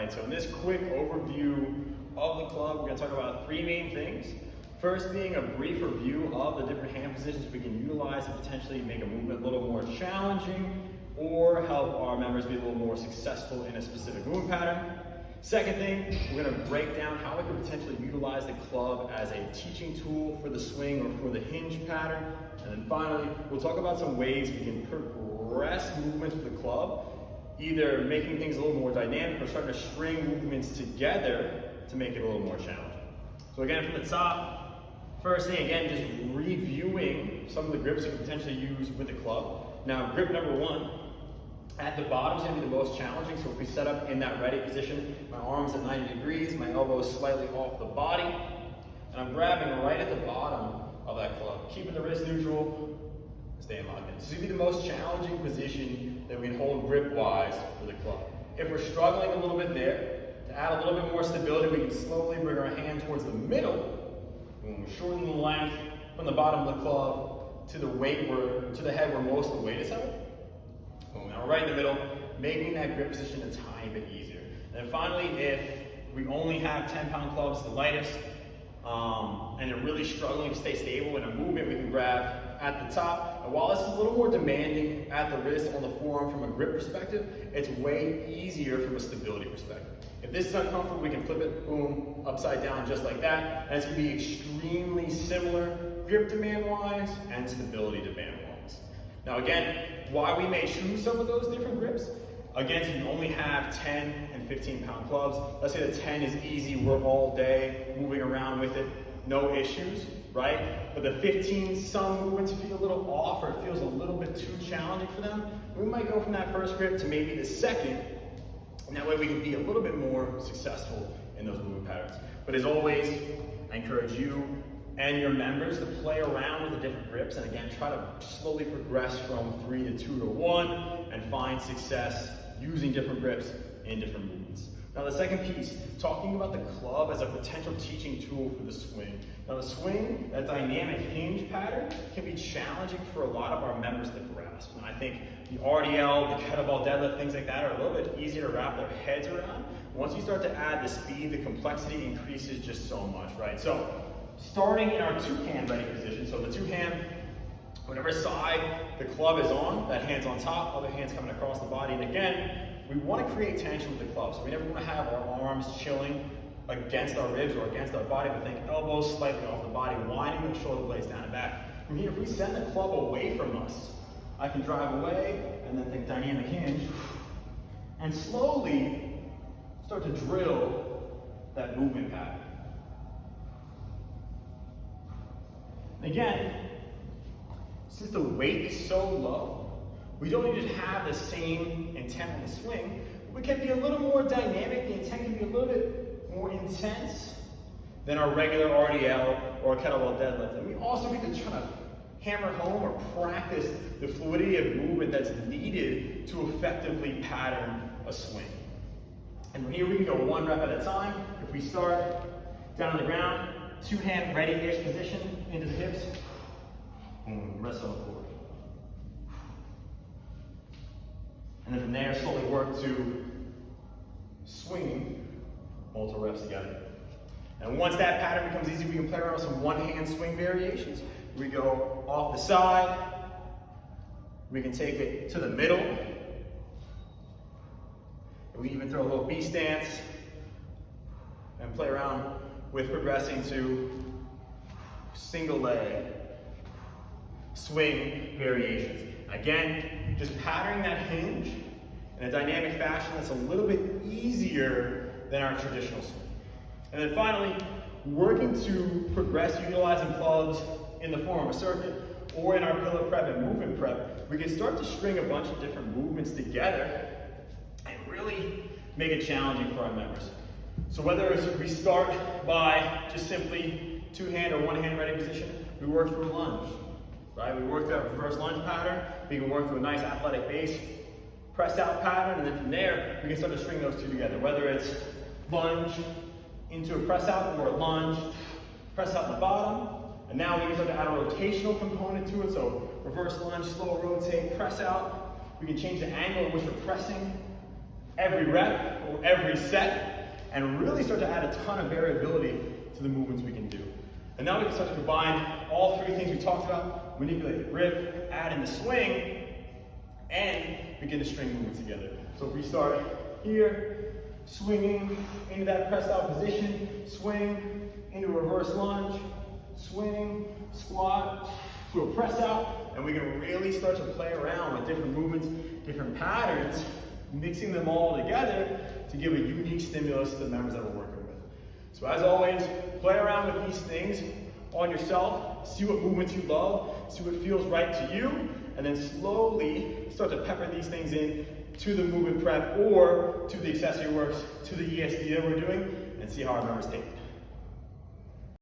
right, so in this quick overview of the club, we're going to talk about three main things. First being a brief review of the different hand positions we can utilize to potentially make a movement a little more challenging or help our members be a little more successful in a specific movement pattern. Second thing, we're going to break down how we can potentially utilize the club as a teaching tool for the swing or for the hinge pattern. And then finally, we'll talk about some ways we can progress movements with the club, either making things a little more dynamic or starting to string movements together to make it a little more challenging. So again, from the top, first thing, again, just reviewing some of the grips you can potentially use with the club. Now, grip number one, at the bottom is going to be the most challenging. So if we set up in that ready position, my arm's at 90 degrees, my elbow's slightly off the body, and I'm grabbing right at the bottom of that club, keeping the wrist neutral, staying locked in. So this is going to be the most challenging position that we can hold grip-wise for the club. If we're struggling a little bit there, to add a little bit more stability, we can slowly bring our hand towards the middle. And we shorten the length from the bottom of the club to the head where most of the weight is held. Now right in the middle, making that grip position a tiny bit easier. And then finally, if we only have 10-pound clubs, the lightest, and they're really struggling to stay stable in a movement, we can grab at the top. And while this is a little more demanding at the wrist on the forearm from a grip perspective, it's way easier from a stability perspective. If this is uncomfortable, we can flip it, boom, upside down just like that. And it's going to be extremely similar grip demand-wise and stability demand-wise. Now again, why we may choose some of those different grips, again, so you only have 10 and 15-pound clubs. Let's say the 10 is easy, we're all day moving around with it, no issues, right? But the 15, some movements feel a little off or it feels a little bit too challenging for them. We might go from that first grip to maybe the second, and that way we can be a little bit more successful in those movement patterns. But as always, I encourage you and your members to play around with the different grips, and again, try to slowly progress from 3 to 2 to 1 and find success using different grips in different movements. Now the second piece, talking about the club as a potential teaching tool for the swing. Now the swing, that dynamic hinge pattern, can be challenging for a lot of our members to grasp. And I think the RDL, the kettlebell deadlift, things like that are a little bit easier to wrap their heads around. Once you start to add the speed, the complexity increases just so much, right? So starting in our two-hand ready position, so the two-hand, whatever side the club is on, that hand's on top, other hand's coming across the body. And again, we want to create tension with the club. So we never want to have our arms chilling against our ribs or against our body, but think elbows slightly off the body, winding the shoulder blades down and back. From here, if we send the club away from us, I can drive away and then think dynamic hinge and slowly start to drill that movement pattern. Again, since the weight is so low, we don't need to have the same intent on the swing. We can be a little more dynamic. The intent can be a little bit more intense than our regular RDL or kettlebell deadlift. And we also need to try to hammer home or practice the fluidity of movement that's needed to effectively pattern a swing. And from here we can go one rep at a time. If we start down on the ground, two-hand ready-ish position into the hips, boom, rest on the floor. And then from there, slowly work to swinging multiple reps together. And once that pattern becomes easy, we can play around with some one-hand swing variations. We go off the side, we can take it to the middle, and we even throw a little B stance and play around with progressing to single leg swing variations. Again, just patterning that hinge in a dynamic fashion that's a little bit easier than our traditional swing. And then finally, working to progress utilizing clubs in the form of a circuit or in our pillow prep and movement prep, we can start to string a bunch of different movements together and really make it challenging for our members. So whether we start by just simply two-hand or one-hand ready position, we work through a lunge, right? We work through our reverse lunge pattern. We can work through a nice athletic base, press out pattern, and then from there, we can start to string those two together. Whether it's lunge into a press out or a lunge, press out in the bottom, and now we can start to add a rotational component to it. So reverse lunge, slow rotate, press out. We can change the angle in which we're pressing every rep or every set, and really start to add a ton of variability to the movements we can do. And now we can start to combine all three things we talked about: manipulate the grip, add in the swing, and begin to string movements together. So if we start here, swinging into that pressed out position, swing into a reverse lunge, swing, squat, to a press out, and we can really start to play around with different movements, different patterns, mixing them all together to give a unique stimulus to the members that we're working with. So as always, play around with these things on yourself, see what movements you love, see what feels right to you, and then slowly start to pepper these things in to the movement prep or to the accessory works, to the ESD that we're doing, and see how our members take it.